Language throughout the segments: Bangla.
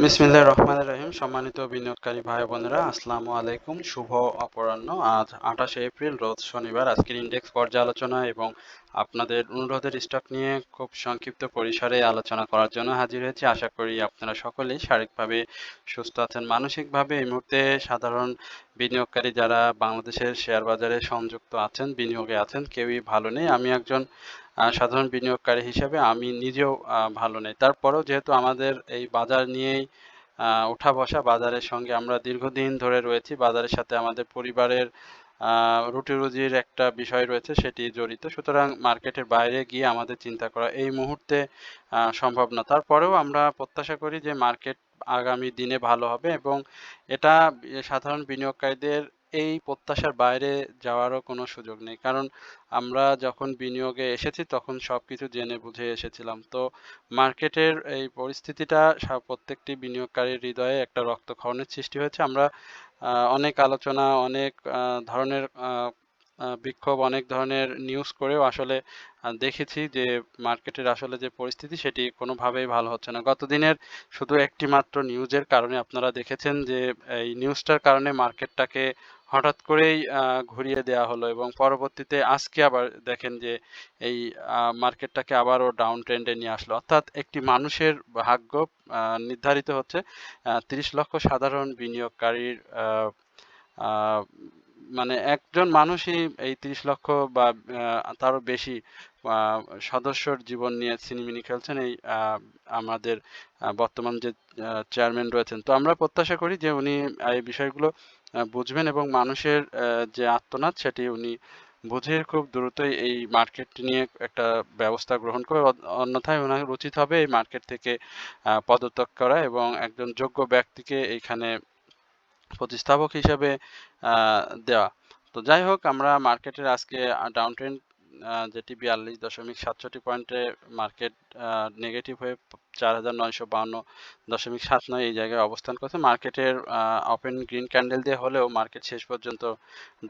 বিসমিল্লাহির রহমানির রহিম। সম্মানিত বিনিয়োগকারী ভাই বোনেরা, আসসালামু আলাইকুম। শুভ অপরাহ্ন। আজ 28শে এপ্রিল, রোজ শনিবার। আজকের ইন্ডেক্স পর্যালোচনা এবং আপনাদের অনুরোধের স্টক নিয়ে খুব সংক্ষিপ্ত পরিসরে আলোচনা করার জন্য হাজির হয়েছি। আশা করি আপনারা সকলেই শারীরিকভাবে সুস্থ আছেন। মানসিকভাবে এই মুহূর্তে সাধারণ বিনিয়োগকারী যারা বাংলাদেশের শেয়ার বাজারে সংযুক্ত আছেন, বিনিয়োগে আছেন, কেউই ভালো নেই। আমি একজন সাধারণ বিনিয়োগকারী হিসেবে আমি নিজেও ভালো নেই। তারপরেও যেহেতু আমাদের এই বাজার নিয়েই ওঠা বসা, বাজারের সঙ্গে আমরা দীর্ঘদিন ধরে রয়েছি, বাজারের সাথে আমাদের পরিবারের রুটি রুজির একটা বিষয় রয়েছে, সেটি জড়িত। সুতরাং মার্কেটের বাইরে গিয়ে আমাদের চিন্তা করা এই মুহূর্তে সম্ভব না। তারপরেও আমরা প্রত্যাশা করি যে মার্কেট আগামী দিনে ভালো হবে এবং এটা সাধারণ বিনিয়োগকারীদের এই প্রত্যাশার বাইরে যাওয়ারও কোনো সুযোগ নেই। কারণ আমরা যখন বিনিয়োগে এসেছি তখন সবকিছু জেনে বুঝে এসেছিলাম। তো মার্কেটের এই পরিস্থিতিটা প্রত্যেকটি বিনিয়োগকারীর হৃদয়ে একটা রক্তক্ষরণের সৃষ্টি হয়েছে। আমরা অনেক আলোচনা, অনেক ধরনের বিক্ষোভ, অনেক ধরনের নিউজ করেও আসলে দেখেছি যে মার্কেটের আসলে যে পরিস্থিতি সেটি কোনোভাবেই ভালো হচ্ছে না। গতদিনের শুধু একটি মাত্র নিউজের কারণে আপনারা দেখেছেন যে এই নিউজটার কারণে মার্কেটটাকে হঠাৎ করেই ঘুরিয়ে দেওয়া হলো এবং পরবর্তীতে আজকে আবার দেখেন যে এই মার্কেটটাকে আবারও ডাউন ট্রেন্ডে নিয়ে আসলো। অর্থাৎ একটি মানুষের ভাগ্য নির্ধারিত হচ্ছে ৩০ লক্ষ সাধারণ বিনিয়োগকারীর আহ, মানে একজন মানুষই এই ৩০ লক্ষ বা তারও বেশি আহ, সদস্যর জীবন নিয়ে ছিনিমিনি খেলছেন এই আমাদের বর্তমান যে চেয়ারম্যান রয়েছেন। তো আমরা প্রত্যাশা করি যে উনি এই বিষয়গুলো বুঝবেন এবং মানুষের যে আর্তনাদ সেটি উনি বুঝে খুব দ্রুতই এই মার্কেট নিয়ে একটা ব্যবস্থা গ্রহণ করে, অন্যথায় ওনার উচিত হবে এই মার্কেট থেকে পদত্যাগ করা এবং একজন যোগ্য ব্যক্তিকে এইখানে প্রতিস্থাপক হিসেবে দেওয়া। তো যাই হোক, আমরা মার্কেটের আজকে ডাউন ট্রেন্ড যেটি 42.67 পয়েন্টে মার্কেট নেগেটিভ হয়ে 4,952.79 এই জায়গায় অবস্থান করছে। মার্কেটের ওপেন গ্রিন ক্যান্ডেল দিয়ে হলেও মার্কেট শেষ পর্যন্ত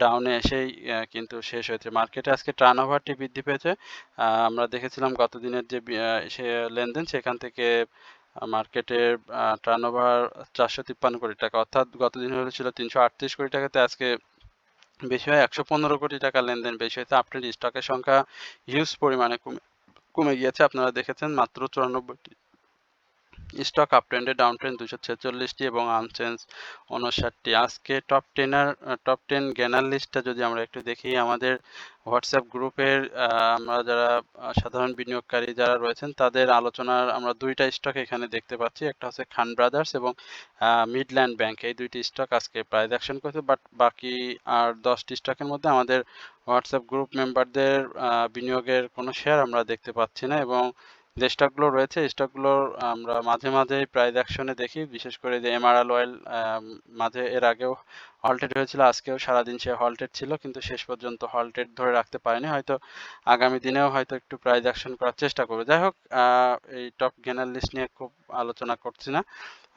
ডাউনে এসেই কিন্তু শেষ হয়েছে। মার্কেটে আজকে টার্ন ওভারটি বৃদ্ধি পেয়েছে। আমরা দেখেছিলাম গত দিনের যে সে লেনদেন, সেখান থেকে মার্কেটের টার্নওভার 453 কোটি টাকা, অর্থাৎ গতদিন হয়েছিল 338 কোটি টাকাতে, আজকে বেশি হয় 115 কোটি টাকা লেনদেন বেশি হয়েছে। আপনার স্টকের সংখ্যা হিউজ পরিমাণে কমে গিয়েছে। আপনারা দেখেছেন মাত্র 94টি স্টক আপ ট্রেন্ডে, ডাউন ট্রেন্ড 246টি এবং আনচেঞ্জ 59টি। আজকে টপ 10 গেনার লিস্টটা যদি আমরা একটু দেখি, আমাদের হোয়াটসঅ্যাপ গ্রুপের আমরা যারা সাধারণ বিনিয়োগকারী যারা রয়েছেন তাদের আলোচনার আমরা দুইটা স্টক এখানে দেখতে পাচ্ছি। একটা হচ্ছে খান ব্রাদার্স এবং মিডল্যান্ড ব্যাংক। এই দুইটি স্টক আজকে প্রাইস অ্যাকশন করেছে, বাট বাকি আর 10টি স্টকের মধ্যে আমাদের হোয়াটসঅ্যাপ গ্রুপ মেম্বারদের বিনিয়োগের কোনো শেয়ার আমরা দেখতে পাচ্ছি না এবং যে স্টকগুলো রয়েছে স্টকগুলোর আমরা মাঝে মাঝে প্রাইস অ্যাকশনে দেখি, বিশেষ করে যে এমআরএল অয়েল মাঝে এর আগেও হল্টেড হয়েছিল, আজকেও সারাদিন সে হল্টেড ছিল কিন্তু শেষ পর্যন্ত হল্টেড ধরে রাখতে পারেনি। হয়তো আগামী দিনেও হয়তো একটু প্রাইস অ্যাকশন করার চেষ্টা করবে। যাই হোক, এই টপ গেনার লিস্ট নিয়ে খুব আলোচনা করছি না,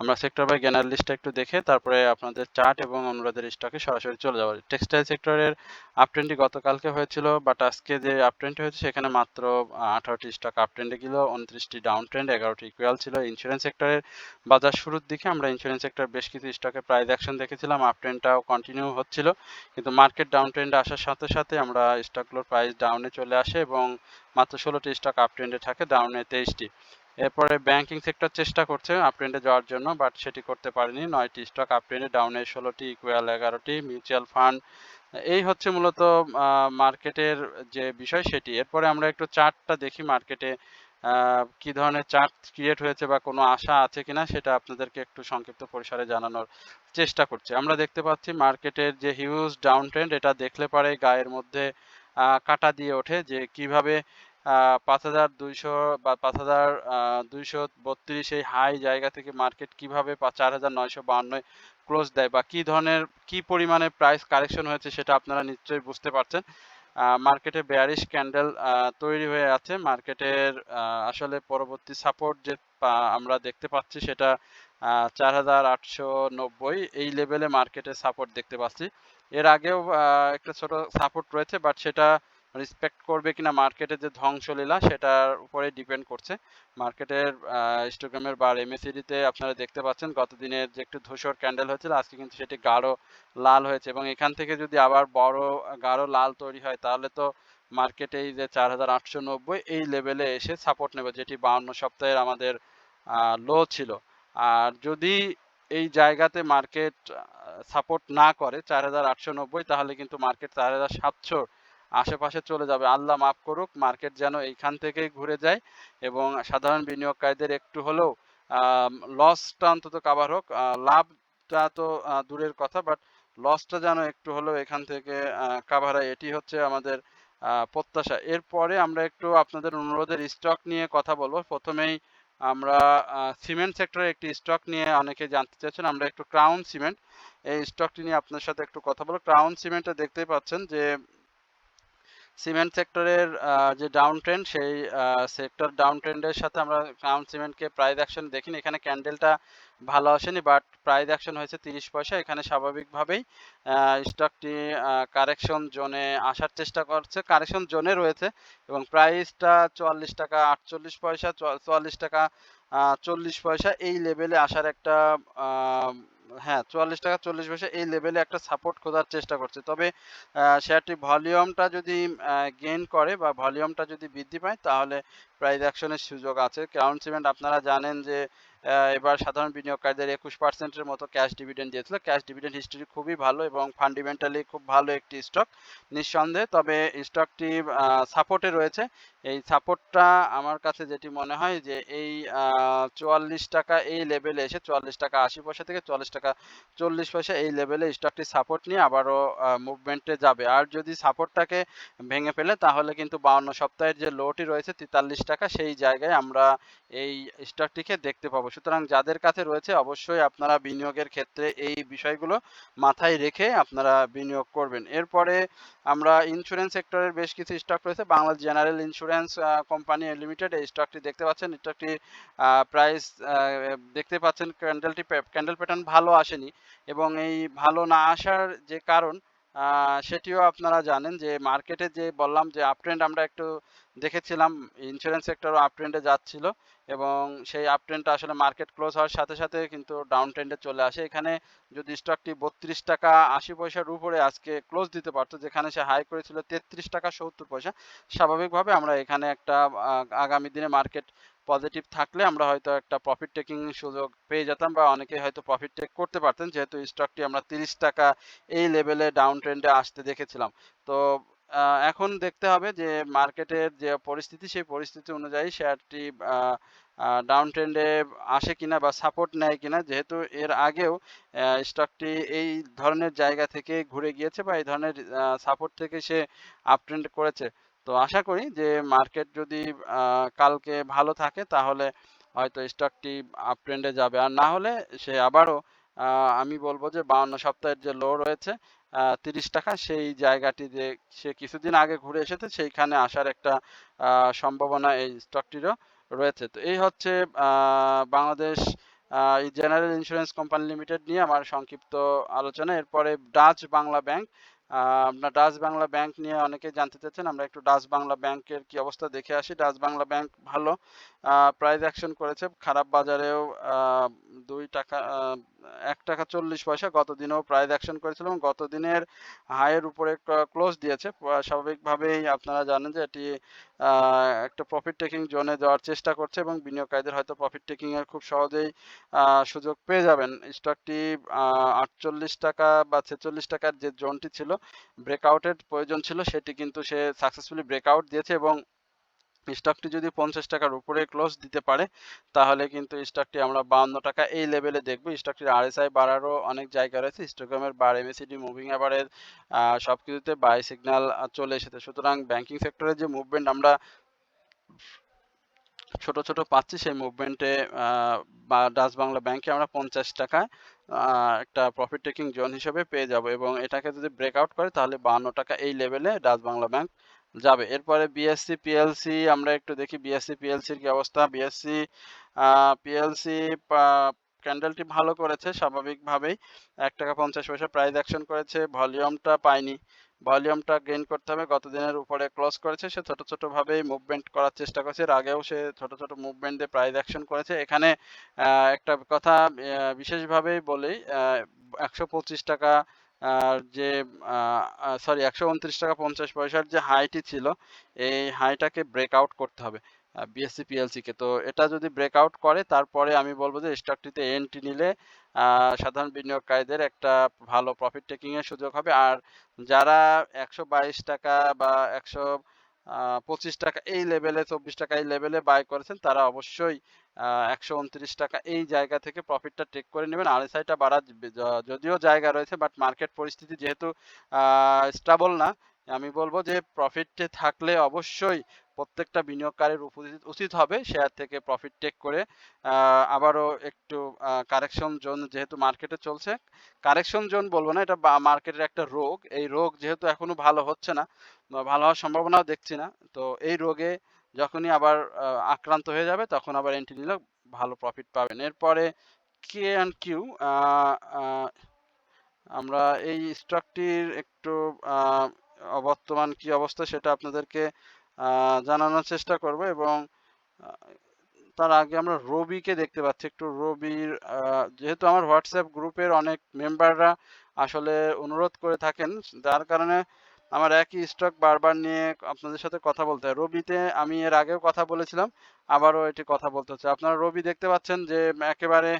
আমরা সেক্টর বাই গেনার লিস্টটা একটু দেখে তারপরে আপনাদের চার্ট এবং অনুরোধের স্টকে সরাসরি চলে যাবো। টেক্সটাইল সেক্টরের আপট্রেন্ডটি গতকালকে হয়েছিল, বাট আজকে যে আপট্রেন্ড হয়েছে সেখানে মাত্র 18টি স্টক আপট্রেন্ডে গেল, 29টি ডাউন ট্রেন্ড, 11টি ইকুয়াল ছিল। ইন্স্যুরেন্স সেক্টরের বাজার শুরুর দিকে আমরা ইন্স্যুরেন্স সেক্টর বেশ কিছু স্টকে প্রাইস অ্যাকশন দেখেছিলাম, আপট্রেন্ডটাও কন্টিনিউ হচ্ছিল, কিন্তু মার্কেট ডাউন ট্রেন্ডে আসার সাথে সাথে আমরা স্টকগুলোর প্রাইস ডাউনে চলে আসে এবং মাত্র 16টি স্টক আপট্রেন্ডে থাকে, ডাউনে 23টি। এরপরে ব্যাংকিং সেক্টর চেষ্টা করছে আপট্রেন্ডে যাওয়ার জন্য, বাট সেটি করতে পারেনি, 9টি স্টক আপট্রেন্ডে, ডাউনে 16টি, ইকুয়াল 11টি। মিউচুয়াল ফান্ড, এই হচ্ছে মূলত মার্কেটের যে বিষয় সেটি। এরপরে আমরা একটু চার্টটা দেখি মার্কেটে কি ধরনের চার্ট ক্রিয়েট হয়েছে বা কোনো আশা আছে কিনা সেটা আপনাদেরকে একটু সংক্ষিপ্ত পরিসরে জানানোর চেষ্টা করছি। আমরা দেখতে পাচ্ছি মার্কেটের যে হিউজ ডাউন ট্রেন্ড, এটা দেখলে পরে গায়ের মধ্যে কাঁটা দিয়ে ওঠে যে কিভাবে 5,200 বা 5,232 এই হাই জায়গা থেকে মার্কেট কিভাবে 4,952 ক্লোজ দেয় বা কি ধরনের কি পরিমাণে প্রাইস কারেকশন হয়েছে সেটা আপনারা নিশ্চয়ই বুঝতে পারছেন। মার্কেটে বেয়ারিশ ক্যান্ডেল তৈরি হয়ে আছে। মার্কেটের আসলে পরবর্তী সাপোর্ট যে আমরা দেখতে পাচ্ছি সেটা 4,890 এই লেভেলে মার্কেটে সাপোর্ট দেখতে পাচ্ছি। এর আগেও একটা ছোট সাপোর্ট রয়েছে, বাট সেটা রেসপেক্ট করবে কিনা মার্কেটের যে ধ্বংসলীলা সেটার উপরে ডিপেন্ড করছে। মার্কেটের হিস্টোগ্রামের বার এমএসিডিতে আপনারা দেখতে পাচ্ছেন গত দিনের যে একটু ধূসর ক্যান্ডেল হয়েছিল আজকে কিন্তু সেটি গাঢ় লাল হয়েছে এবং এখান থেকে যদি আবার বড় গাঢ় লাল তৈরি হয় তাহলে তো মার্কেটে এই যে 4890 এই লেভেলে এসে সাপোর্ট নেবে, যেটি 52 সপ্তাহের আমাদের লো ছিল। আর যদি এই জায়গাতে মার্কেট সাপোর্ট না করে 4890, তাহলে কিন্তু মার্কেট 4700 আশেপাশে চলে যাবে। আল্লাহ মাফ করুক, মার্কেট যেন এইখান থেকেই ঘুরে যায় এবং সাধারণ বিনিয়োগকারীদের একটু হলেও লসটা অন্তত কাভার হোক। লাভটা তো দূরের কথা, বাট লসটা যেন একটু হলেও এখান থেকে কাভার হয়, এটি হচ্ছে আমাদের প্রত্যাশা। এরপরে আমরা একটু আপনাদের অনুরোধের স্টক নিয়ে কথা বলবো। প্রথমেই আমরা সিমেন্ট সেক্টরের একটি স্টক নিয়ে অনেকে জানতে চাইছেন, আমরা একটু ক্রাউন সিমেন্ট এই স্টকটি নিয়ে আপনার সাথে একটু কথা বলবো। ক্রাউন সিমেন্টে দেখতেই পাচ্ছেন যে সিমেন্ট সেক্টরের যে ডাউন ট্রেন্ড, সেই সেক্টর ডাউন ট্রেন্ডের সাথে আমরা ক্রাউন সিমেন্টকে প্রাইস অ্যাকশন দেখিনি। এখানে ক্যান্ডেলটা ভালো আসেনি, বাট প্রাইস অ্যাকশন হয়েছে 30 পয়সা। এখানে স্বাভাবিকভাবেই স্টকটি কারেকশন জোনে আসার চেষ্টা করছে, কারেকশন জোনে রয়েছে এবং প্রাইসটা 44 টাকা 48 পয়সা, 44 টাকা 40 পয়সা এই লেভেলে আসার একটা হ্যাঁ 44 টাকা 40 পয়সা এই লেভেলে একটা সাপোর্ট খোঁজার চেষ্টা করছে। তবে শেয়ারটি ভলিউমটা যদি গেইন করে বা ভলিউমটা যদি বৃদ্ধি পায় তাহলে প্রাইস অ্যাকশনের সুযোগ আছে। ক্রাউন সিমেন্ট আপনারা জানেন যে এবার সাধারণ বিনিয়োগকারীদের 21% মতো ক্যাশ ডিভিডেন্ড দিয়েছিল। ক্যাশ ডিভিডেন্ড হিস্ট্রি খুবই ভালো এবং ফান্ডামেন্টালি খুব ভালো একটি স্টক নিঃসন্দেহে। তবে স্টকটি সাপোর্টে রয়েছে। এই সাপোর্টটা আমার কাছে যেটি মনে হয় যে এই 44 টাকা এই লেভেলে এসে 44 টাকা 80 পয়সা থেকে 44 টাকা 40 পয়সা এই লেভেলে স্টকটি সাপোর্ট নিয়ে আবারও মুভমেন্টে যাবে। আর যদি সাপোর্টটাকে ভেঙে ফেলে তাহলে কিন্তু 52 সপ্তাহের যে লোটি রয়েছে 43 টাকা, সেই জায়গায় আমরা এই স্টকটিকে দেখতে পাবো। সুতরাং যাদের কাছে রয়েছে অবশ্যই আপনারা বিনিয়োগের ক্ষেত্রে এই বিষয়গুলো মাথায় রেখে আপনারা বিনিয়োগ করবেন। এরপরে আমরা ইন্স্যুরেন্স সেক্টরের বেশ কিছু স্টক রয়েছে। Bangladesh general insurance company limited এই স্টকটি দেখতে পাচ্ছেন। স্টকটি প্রাইস দেখতে পাচ্ছেন ক্যান্ডেল প্যাটার্ন ভালো আসেনি এবং এই ভালো না আসার যে কারণ সেটিও আপনারা জানেন যে মার্কেটে যে বললাম যে আপট্রেন্ড আমরা একটু দেখেছিলাম, ইন্স্যুরেন্স সেক্টরও আপট্রেন্ডে যাচ্ছিল এবং সেই আপট্রেন্ডটা আসলে মার্কেট ক্লোজ হওয়ার সাথে সাথে কিন্তু ডাউন ট্রেন্ডে চলে আসে। এখানে যদি স্টকটি 32 টাকা 80 পয়সার উপরে আজকে ক্লোজ দিতে পারতো, যেখানে সে হাই করেছিল 33 টাকা 70 পয়সা, স্বাভাবিকভাবে আমরা এখানে একটা আগামী দিনে মার্কেট পজিটিভ থাকলে আমরা হয়তো একটা প্রফিট টেকিং সুযোগ পেয়ে যেতাম বা অনেকে হয়তো প্রফিট টেক করতে পারতেন, যেহেতু স্টকটি আমরা 30 টাকা এই লেভেলে ডাউন ট্রেন্ডে আসতে দেখেছিলাম। তো এখন দেখতে হবে যে মার্কেটের যে পরিস্থিতি সেই পরিস্থিতি অনুযায়ী শেয়ারটি ডাউন ট্রেন্ডে আসে কিনা বা সাপোর্ট নেয় কিনা, যেহেতু এর আগেও স্টকটি এই ধরনের জায়গা থেকে ঘুরে গিয়েছে বা এই ধরনের সাপোর্ট থেকে সে আপ ট্রেন্ড করেছে। তো আশা করি যে মার্কেট যদি কালকে ভালো থাকে তাহলে হয়তো স্টকটি আপ ট্রেন্ডে যাবে, আর না হলে সে আবারও আমি বলবো যে 52 সপ্তাহের যে লো রয়েছে 30 টাকা, সেই জায়গাটি যে সে কিছুদিন আগে ঘুরে এসেছে সেইখানে আসার একটা সম্ভাবনা এই স্টকটিরও রয়েছে। তো এই হচ্ছে Bangladesh general insurance company limited নিয়ে আমার সংক্ষিপ্ত আলোচনা। এরপরে ডাচ বাংলা ব্যাংক, আপনার ডাচ বাংলা ব্যাংক নিয়ে অনেকে জানতে চাচ্ছেন, আমরা একটু ডাচ বাংলা ব্যাংকের কি অবস্থা দেখে আসি। ডাচ বাংলা ব্যাংক ভালো প্রাইস অ্যাকশন করেছে, খারাপ বাজারেও 2 টাকা 1 টাকা 40 পয়সা গত দিনেও প্রাইস অ্যাকশন করেছিল এবং গত দিনের হাইয়ের উপরে ক্লোজ দিয়েছে। স্বাভাবিকভাবেই আপনারা জানেন যে এটি একটা প্রফিট টেকিং জোনে যাওয়ার চেষ্টা করছে এবং বিনিয়োগকারীদের হয়তো প্রফিট টেকিং এর খুব সহজেই সুযোগ পেয়ে যাবেন। স্টকটি 48 টাকা বা 46 টাকার যে জোনটি ছিল, ব্রেকআউটের প্রয়োজন ছিল, সেটি কিন্তু সে সাকসেসফুলি ব্রেকআউট দিয়েছে এবং স্টকটি যদি 50 টাকার উপরে ক্লোজ দিতে পারে তাহলে কিন্তু স্টকটি আমরা 52 টাকা এই লেভেলে দেখব। স্টকটির আরএসআই বাড়ারও অনেক জায়গা রয়েছে, হিস্টোগ্রামের বার, এমএসিডি, মুভিং অ্যাভারেজ সবকিছুতে বাই সিগন্যাল চলে এসেছে। সুতরাং ব্যাংকিং সেক্টরের যে মুভমেন্ট আমরা ছোট ছোট পাচ্ছি সেই মুভমেন্টে বা ডাচ বাংলা ব্যাংকে আমরা 50 টাকায় একটা প্রফিট টেকিং জোন হিসেবে পেয়ে যাব এবং এটাকে যদি ব্রেকআউট করে তাহলে 52 টাকা এই লেভেলে ডাচ বাংলা ব্যাংক যাবে। এরপরে বিএসসি পিএলসি আমরা একটু দেখি বিএসসি পিএলসির কি অবস্থা। বিএসসি পিএলসি ক্যান্ডেলটি ভালো করেছে স্বাভাবিকভাবেই, 1 টাকা 50 পয়সা প্রাইস অ্যাকশন করেছে, ভলিউমটা পায়নি ভলিউমটা গেইন করতে হবে। গত দিনের উপরে ক্লোজ করেছে, সে ছোট ছোট ভাবেই মুভমেন্ট করার চেষ্টা করছে। এর আগেও সে ছোট ছোট মুভমেন্ট দিয়ে প্রাইস অ্যাকশন করেছে। এখানে একটা কথা বিশেষভাবেই বলি, 125 টাকা যে সরি 129 টাকা 50 পয়সার যে হাইটি ছিল, এই হাইটাকে ব্রেকআউট করতে হবে বিএসসি পিএলসি কে। তো এটা যদি ব্রেকআউট করে তারপরে আমি বলবো যে স্টকটিতে এন্ট্রি নিলে সাধারণ বিনিয়োগকারীদের একটা ভালো প্রফিট টেকিং এর সুযোগ হবে। আর যারা 122 টাকা বা 125 টাকা এই লেভেলে, 24 টাকা এই লেভেলে বাই করেছেন, তারা অবশ্যই 129 টাকা এই জায়গা থেকে প্রফিটটা টেক করে নেবেন। আরএসআইটা বাড়ার যদিও জায়গা রয়েছে, বাট মার্কেট পরিস্থিতি যেহেতু স্টেবল না, আমি বলবো যে প্রফিটে থাকলে অবশ্যই প্রত্যেকটা বিনিয়োগকারীর উচিত হবে শেয়ার থেকে প্রফিট টেক করে আবারও একটু কারেকশন জোন যেহেতু মার্কেটে চলছে, কারেকশন জোন বলবো না, এটা মার্কেটের একটা রোগ। এই রোগ যেহেতু এখনো ভালো হচ্ছে না, ভালো হওয়ার সম্ভাবনাও দেখছি না, তো এই রোগে যখনই আবার আক্রান্ত হয়ে যাবে তখন আবার এন্ট্রি নিলে ভালো প্রফিট পাবেন। এরপরে কে অ্যান্ড কিউ, আমরা এই স্টকটির একটু বর্তমান কি অবস্থা সেটা আপনাদেরকে জানানোর চেষ্টা করব, এবং তার আগে আমরা রবিকে দেখতে পাচ্ছি। একটু রবির যেহেতু আমার হোয়াটসঅ্যাপ গ্রুপের অনেক মেম্বাররা আসলে অনুরোধ করে থাকেন, যার কারণে আমার একই স্টক বারবার নিয়ে আপনাদের সাথে কথা বলতে হয়। রবিতে আমি এর আগেও কথা বলেছিলাম, আবারও এটি কথা বলতে হচ্ছে। আপনারা রবি দেখতে পাচ্ছেন যে একেবারে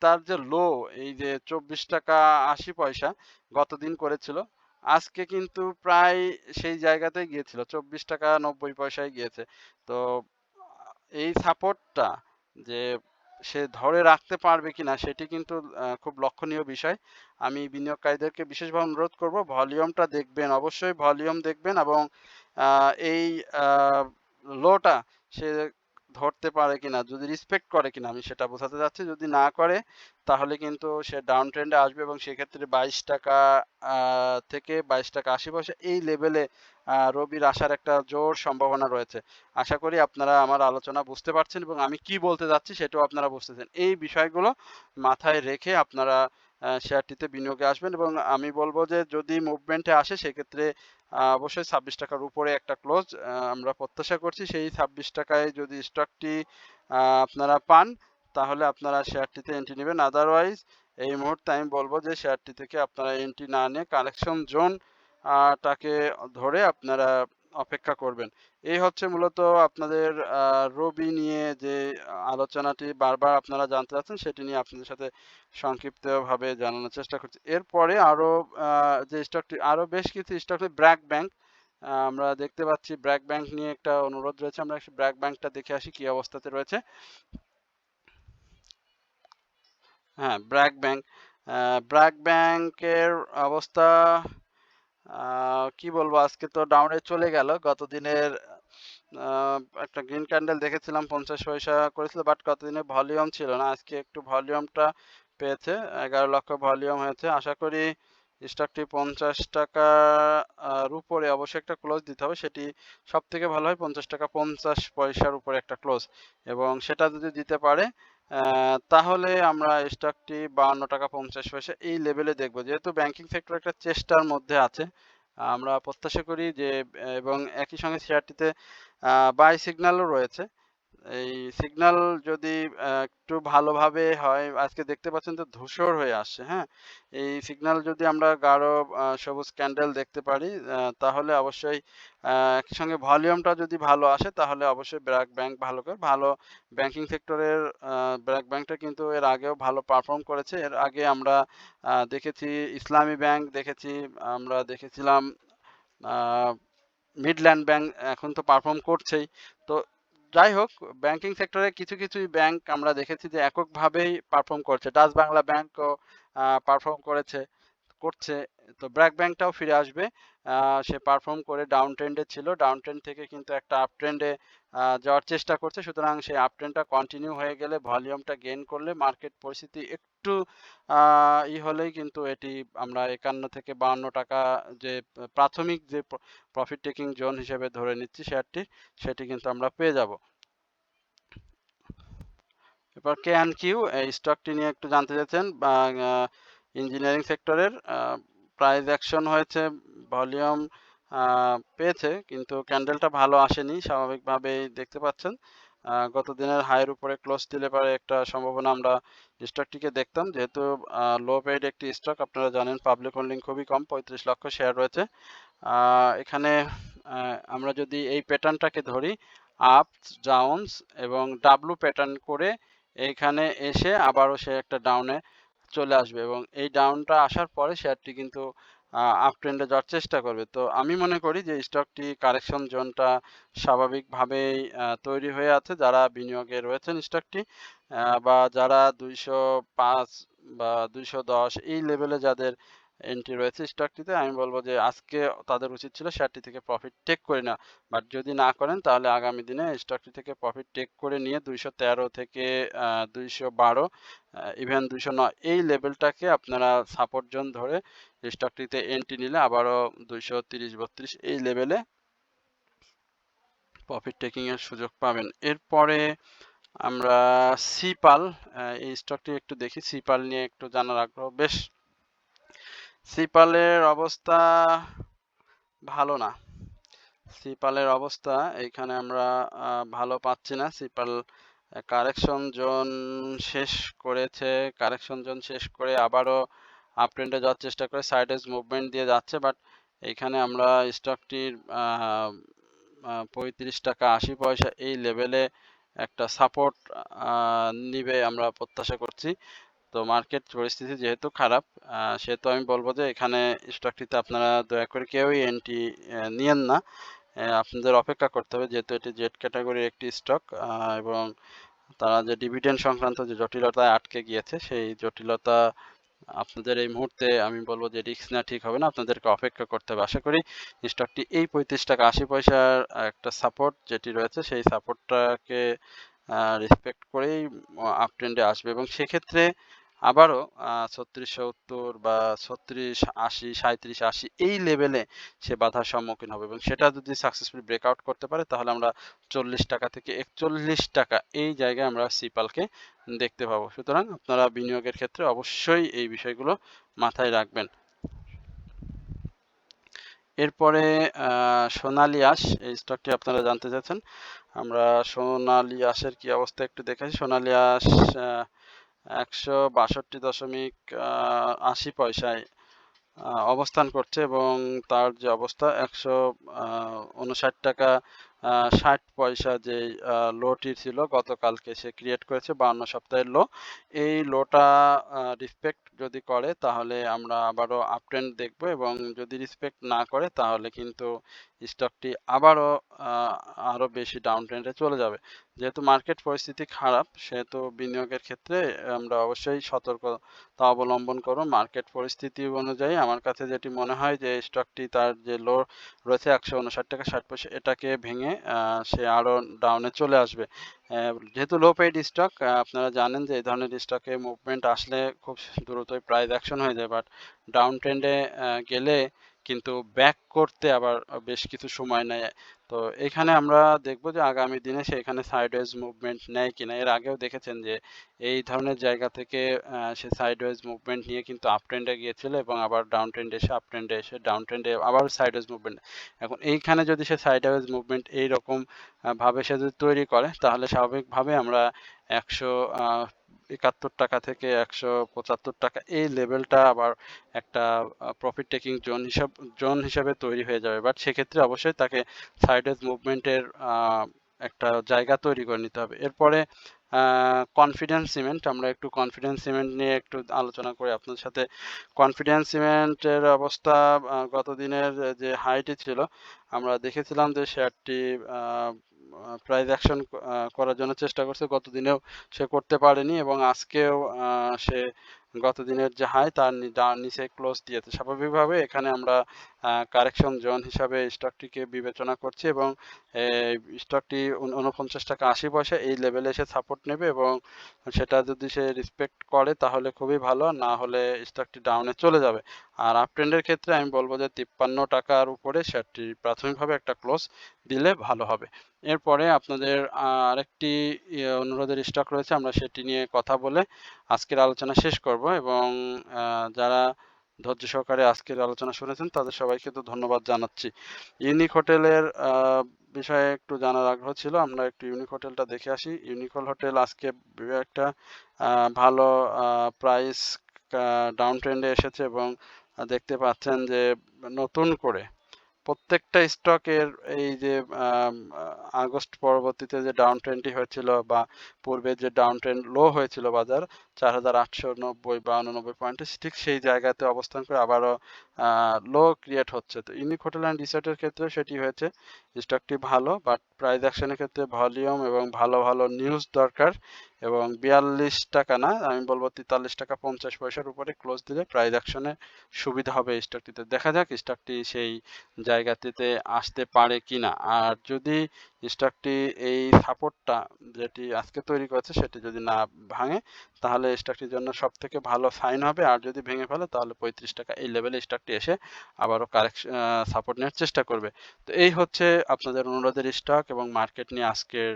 তার যে লো, এই যে 24 টাকা 80 পয়সা গতদিন করেছিল, আজকে কিন্তু প্রায় সেই জায়গাতেই গিয়েছিল, 24 টাকা 90 পয়সায় গিয়েছে। তো এই সাপোর্টটা যে সে ধরে রাখতে পারবে কিনা সেটি কিন্তু খুব লক্ষণীয় বিষয়। আমি বিনিয়োগকারীদেরকে বিশেষভাবে অনুরোধ করব, ভলিউমটা দেখবেন, অবশ্যই ভলিউম দেখবেন, এবং এই লোটা সে ধরতে পারে কিনা, যদি রেসপেক্ট করে কিনা, আমি সেটা বোঝাতে যাচ্ছি। যদি না করে তাহলে কিন্তু সে ডাউন ট্রেন্ডে আসবে, এবং সেক্ষেত্রে 22 টাকা থেকে 22 টাকা 80 পয়সা এই লেভেলে রবির আসার একটা জোর সম্ভাবনা রয়েছে। আশা করি আপনারা আমার আলোচনা বুঝতে পারছেন, এবং আমি কি বলতে যাচ্ছি সেটাও আপনারা বুঝতেছেন। এই বিষয়গুলো মাথায় রেখে আপনারা শেয়ারটিতে বিনিয়োগে আসবেন, এবং আমি বলবো যে যদি মুভমেন্টে আসে সেক্ষেত্রে অবশ্যই 26 টাকার উপরে একটা ক্লোজ আমরা প্রত্যাশা করছি। সেই 26 টাকায় যদি স্টকটি আপনারা পান তাহলে আপনারা শেয়ারটিতে এন্ট্রি নেবেন। আদারওয়াইজ এই মুহূর্তে আমি বলবো যে শেয়ারটি থেকে আপনারা এন্ট্রি না নিয়ে কালেকশন জোন টাকে ধরে আপনারা অপেক্ষা করবেন। এই হচ্ছে মূলত আপনাদের রবি নিয়ে যে আলোচনাটি বারবার আপনারা জানতে চাচ্ছেন, সেটি নিয়ে আপনাদের সাথে সংক্ষিপ্তভাবে জানানোর চেষ্টা করছি। এরপরে আরো যে স্টকটি, আরো বেশ কিছু স্টক, ব্র্যাক ব্যাংক আমরা দেখতে পাচ্ছি। ব্র্যাক ব্যাংক নিয়ে একটা অনুরোধ রয়েছে, আমরা ব্র্যাক ব্যাংকটা দেখে আসি কি অবস্থাতে রয়েছে। হ্যাঁ, ব্র্যাক ব্যাংকের অবস্থা কি বলবো, আজকে তো ডাউনে চলে গেল। গত দিনের একটা গ্রিন ক্যান্ডেল দেখেছিলাম, 50 পয়সা করেছিল, বাট গতদিনে ভলিউম ছিল না। আজকে একটু ভলিউমটা পেয়েছে, 11 লক্ষ ভলিউম হয়েছে। আশা করি স্টকটি 50 টাকার উপরে অবশ্যই একটা ক্লোজ দিতে হবে, সেটি সব থেকে ভালো হয় 50 টাকা 50 পয়সার উপরে একটা ক্লোজ, এবং সেটা যদি দিতে পারে তাহলে আমরা স্টকটি 52 টাকা 50 পয়সা এই লেভেলে দেখবো। যেহেতু ব্যাংকিং সেক্টর একটা চেষ্টার মধ্যে আছে, আমরা প্রত্যাশা করি যে, এবং একই সঙ্গে শেয়ারটিতে বাই সিগন্যালও রয়েছে। এই সিগন্যাল যদি একটু ভালোভাবে হয়, আজকে দেখতে পাচ্ছেন তো ধূসর হয়ে আসছে, হ্যাঁ, এই সিগন্যাল যদি আমরা গাঢ় সবুজ ক্যান্ডেল দেখতে পারি তাহলে অবশ্যই একই সঙ্গে ভলিউমটা যদি ভালো আসে তাহলে অবশ্যই ব্র্যাক ব্যাংক ভালো ব্যাংকিং সেক্টরের ব্র্যাক ব্যাংকটা কিন্তু এর আগেও ভালো পারফর্ম করেছে। এর আগে আমরা দেখেছি ইসলামী ব্যাংক দেখেছি, আমরা দেখেছিলাম মিডল্যান্ড ব্যাংক, এখন তো পারফর্ম করছেই। তো যাই হোক, ব্যাংকিং সেক্টরে কিছু কিছু ব্যাংক আমরা দেখেছি যে এককভাবেই পারফর্ম করছে। ডাচ বাংলা ব্যাংকও পারফর্ম করছে। তো ব্র্যাক ব্যাংকটাও ফিরে আসবে। সে পারফর্ম করে ডাউন ট্রেন্ডে ছিল, ডাউন ট্রেন্ড থেকে কিন্তু একটা আপ ট্রেন্ডে যাওয়ার চেষ্টা করছে। সুতরাং সেই আপ ট্রেন্ডটা কন্টিনিউ হয়ে গেলে, ভলিউমটা গেইন করলে, মার্কেট পরিস্থিতি একটু হলেই কিন্তু এটি আমরা 51 থেকে 52 টাকা যে প্রাথমিক যে প্রফিট টেকিং জোন হিসেবে ধরে নিচ্ছি শেয়ারটি, সেটি কিন্তু আমরা পেয়ে যাব। এরপর কে অ্যান্ড কিউ, এই স্টকটি নিয়ে একটু জানতে চাইছেন, ইঞ্জিনিয়ারিং সেক্টরের প্রাইস অ্যাকশন হয়েছে, ভলিউম পেয়েছে, কিন্তু ক্যান্ডেলটা ভালো আসেনি, স্বাভাবিকভাবেই দেখতে পাচ্ছেন। গত দিনের হাইয়ের উপরে ক্লোজ দিলে পরে একটা সম্ভাবনা আমরা স্টকটিকে দেখতাম, যেহেতু লো পেইড একটি স্টক, আপনারা জানেন পাবলিক হোল্ডিং খুবই কম, 35 লক্ষ শেয়ার রয়েছে। এখানে আমরা যদি এই প্যাটার্নটাকে ধরি, আপস ডাউনস এবং ডাব্লু প্যাটার্ন করে এইখানে এসে আবারও সে একটা ডাউনে চলে আসবে এবং এই ডাউনটা আসার পরে শেয়ারটি কিন্তু আপ ট্রেন্ডে যাওয়ার চেষ্টা করবে। তো আমি মনে করি যে স্টকটি কারেকশন জোনটা স্বাভাবিকভাবেই তৈরি হয়ে আছে। যারা বিনিয়োগে রয়েছেন স্টকটি বা যারা 205 বা 210 এই লেভেলে যাদের এন্ট্রি রয়েছে স্টকটিতে, আমি বলবো যে আজকে তাদের উচিত ছিল শেয়ারটি থেকে প্রফিট টেক করে নেওয়া। বাট যদি না করেন তাহলে আগামী দিনে স্টকটি থেকে প্রফিট টেক করে নিয়ে 213 থেকে 212 ইভেন 209 এই লেভেলটাকে আপনারা সাপোর্ট জোন ধরে স্টকটিতে এন্ট্রি নিলে আবারও 230-32 এই লেভেলে প্রফিট টেকিং এর সুযোগ পাবেন। এরপরে আমরা সিপাল, এই স্টকটি একটু দেখি। সিপাল নিয়ে একটু জানার আগ্রহ বেশ। সিপালের অবস্থা ভালো না। সিপালের অবস্থা এইখানে আমরা ভালো পাচ্ছি না। সিপাল কারেকশন জোন শেষ করেছে, কারেকশন জোন শেষ করে আবারও আপ ট্রেন্ডে যাওয়ার চেষ্টা করে সাইডওয়েজ মুভমেন্ট দিয়ে যাচ্ছে, বাট এইখানে আমরা স্টকটির 35 টাকা 80 পয়সা এই লেভেলে একটা সাপোর্ট নিবে আমরা প্রত্যাশা করছি। তো মার্কেট পরিস্থিতি যেহেতু খারাপ, সেহেতু আমি বলবো যে এখানে স্টকটিতে আপনারা দয়া করে কেউই এন্ট্রি নিয়েন না। আপনাদের অপেক্ষা করতে হবে, যেহেতু এটি জেড ক্যাটাগরির একটি স্টক এবং তারা যে ডিভিডেন্ড সংক্রান্ত যে জটিলতায় আটকে গিয়েছে, সেই জটিলতা আপনাদের এই মুহূর্তে আমি বলবো যে রিস্ক নেওয়া ঠিক হবে না, আপনাদেরকে অপেক্ষা করতে হবে। আশা করি স্টকটি এই 35 টাকা 80 পয়সার একটা সাপোর্ট যেটি রয়েছে সেই সাপোর্টটাকে রেসপেক্ট করেই আপ ট্রেন্ডে আসবে এবং সেক্ষেত্রে আবারও 36-70 বা 36-80 37-80 এই লেভেলে সে বাধার সম্মুখীন হবে এবং সেটা যদি সাকসেসফুলি ব্রেকআউট করতে পারে তাহলে আমরা 40 টাকা থেকে 41 টাকা এই জায়গায় আমরা সিপালকে দেখতে পাবো। সুতরাং আপনারা বিনিয়োগের ক্ষেত্রে অবশ্যই এই বিষয়গুলো মাথায় রাখবেন। এরপরে সোনালী আঁশ, এই স্টকটি আপনারা জানতে চাচ্ছেন। আমরা সোনালী আঁশের কি অবস্থা একটু দেখাই। সোনালী আঁশ 162.80 পয়সায় অবস্থান করছে এবং তার যে অবস্থা 159 টাকা 60 পয়সা যে লোটি ছিল গতকালকে সে ক্রিয়েট করেছে 52 সপ্তাহের লো। এই লোটা রেসপেক্ট যদি করে তাহলে আমরা আবারও আপ ট্রেন্ড দেখব এবং যদি রেসপেক্ট না করে তাহলে কিন্তু স্টকটি আবারও আরো বেশি ডাউন ট্রেন্ডে চলে যাবে। যেহেতু মার্কেট পরিস্থিতি খারাপ, সেহেতু বিনিয়োগের ক্ষেত্রে আমরা অবশ্যই সতর্কতা অবলম্বন করব। মার্কেট পরিস্থিতি অনুযায়ী আমার কাছে যেটি মনে হয় যে স্টকটি তার যে লো রয়েছে 159 টাকা 60 পয়সা এটাকে ভেঙে সে আরো ডাউনে চলে আসবে। যেহেতু লো পেইড স্টক, আপনারা জানেন যে এই ধরনের স্টকে মুভমেন্ট আসলে খুব দ্রুতই প্রাইস অ্যাকশন হয়ে যায়, বাট ডাউন ট্রেন্ডে গেলে কিন্তু ব্যাক করতে আবার বেশ কিছু সময় নেয়। তো এখানে আমরা দেখব যে আগামী দিনে সে এখানে সাইডওয়েজ মুভমেন্ট নেয় কিনা। এর আগেও দেখেছেন যে এই ধরনের জায়গা থেকে সে সাইডওয়েজ মুভমেন্ট নিয়ে কিন্তু আপ ট্রেন্ডে গিয়েছিল এবং আবার ডাউন ট্রেন্ডে এসে আপ ট্রেন্ডে এসে ডাউন ট্রেন্ডে আবার সাইডওয়েজ মুভমেন্ট। এখন এইখানে যদি সে সাইডওয়েজ মুভমেন্ট এইরকম ভাবে সে যদি তৈরি করে তাহলে স্বাভাবিকভাবে আমরা 171 টাকা থেকে 175 টাকা এই লেভেলটা আবার একটা প্রফিট টেকিং জোন হিসাবে তৈরি হয়ে যাবে। বাট সেক্ষেত্রে অবশ্যই তাকে সাইডওয়েজ মুভমেন্টের একটা জায়গা তৈরি করে নিতে হবে। এরপরে কনফিডেন্স সিমেন্ট, আমরা একটু কনফিডেন্স সিমেন্ট নিয়ে একটু আলোচনা করি আপনাদের সাথে। কনফিডেন্স সিমেন্টের অবস্থা গত দিনের যে হাইটি ছিল আমরা দেখেছিলাম যে শেয়ারটি প্রাইস অ্যাকশন করার জন্য চেষ্টা করছে, গত দিনেও সে করতে পারেনি এবং আজকেও সে গত দিনের যে হাই তার নিচে ক্লোজ দিয়েছে। স্বাভাবিকভাবে এখানে আমরা কারেকশন জোন হিসাবে স্টকটিকে বিবেচনা করছি এবং স্টকটি 49 টাকা 80 পয়সা এই লেভেলে এসে সাপোর্ট নেবে এবং সেটা যদি সে রেসপেক্ট করে তাহলে খুবই ভালো, না হলে স্টকটি ডাউনে চলে যাবে। আর আপ ট্রেন্ডের ক্ষেত্রে আমি বলবো যে 53 টাকার উপরে শেয়ারটি প্রাথমিকভাবে একটা ক্লোজ দিলে ভালো হবে। এরপরে আপনাদের আরেকটি অনুরোধের স্টক রয়েছে, আমরা সেটি নিয়ে কথা বলে আজকের আলোচনা শেষ করব এবং যারা ধৈর্য সহকারে আজকের আলোচনা শুনেছেন তাদের সবাইকে তো ধন্যবাদ জানাচ্ছি। ইউনিক হোটেলের বিষয়ে একটু জানার আগ্রহ ছিল, আমরা একটু ইউনিক হোটেলটা দেখে আসি। ইউনিক হোটেল আজকে একটা ভালো প্রাইস ডাউন ট্রেন্ডে এসেছে এবং দেখতে পাচ্ছেন যে নতুন করে প্রত্যেকটা স্টকের এই যে আগস্ট পরবর্তীতে যে ডাউন ট্রেন্ডটি হয়েছিল বা পূর্বে যে ডাউন ট্রেন্ড লো হয়েছিল বাজার 4,890 বা 89 পয়েন্টে, ঠিক সেই জায়গাতে অবস্থান করে আবারও লো ক্রিয়েট হচ্ছে। তো ইউনিক হোটেল অ্যান্ড রিসোর্টের ক্ষেত্রে সেটি হয়েছে, স্টকটি ভালো, বাট প্রাইস অ্যাকশনের ক্ষেত্রে ভলিউম এবং ভালো ভালো নিউজ দরকার। এবং 42 টাকা না, আমি বলবো 43 টাকা 50 পয়সার উপরে ক্লোজ দিলে প্রাইস অ্যাকশনে সুবিধা হবে এই স্টকটিতে। দেখা যাক স্টকটি সেই জায়গাটিতে আসতে পারে কিনা। আর যদি স্টকটি এই সাপোর্টটা যেটি আজকে তৈরি করেছে সেটি যদি না ভাঙে, তাহলে স্টকটির জন্য সব থেকে ভালো সাইন হবে। আর যদি ভেঙে ফেলে তাহলে 35 টাকা এই লেভেলে স্টকটি এসে আবারও কারেকশন সাপোর্ট নেওয়ার চেষ্টা করবে। তো এই হচ্ছে আপনাদের অনুরোধের স্টক এবং মার্কেট নিয়ে আজকের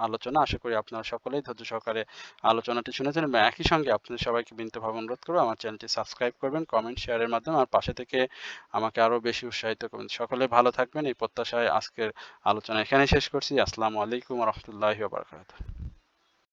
আলোচনা। আশা করি আপনারা সকলেই ধৈর্য সহকারে আলোচনাটি শুনেছেন এবং একই সঙ্গে আপনাদের সবাইকে বিনীতভাবে অনুরোধ করবো আমার চ্যানেলটি সাবস্ক্রাইব করবেন, কমেন্ট শেয়ারের মাধ্যমে আর পাশে থেকে আমাকে আরো বেশি উৎসাহিত করবেন। সকলে ভালো থাকবেন এই প্রত্যাশায় আজকের আলোচনা এখানেই শেষ করছি। আসসালামু আলাইকুম ওয়া রাহমাতুল্লাহি ওয়া বারাকাতুহু।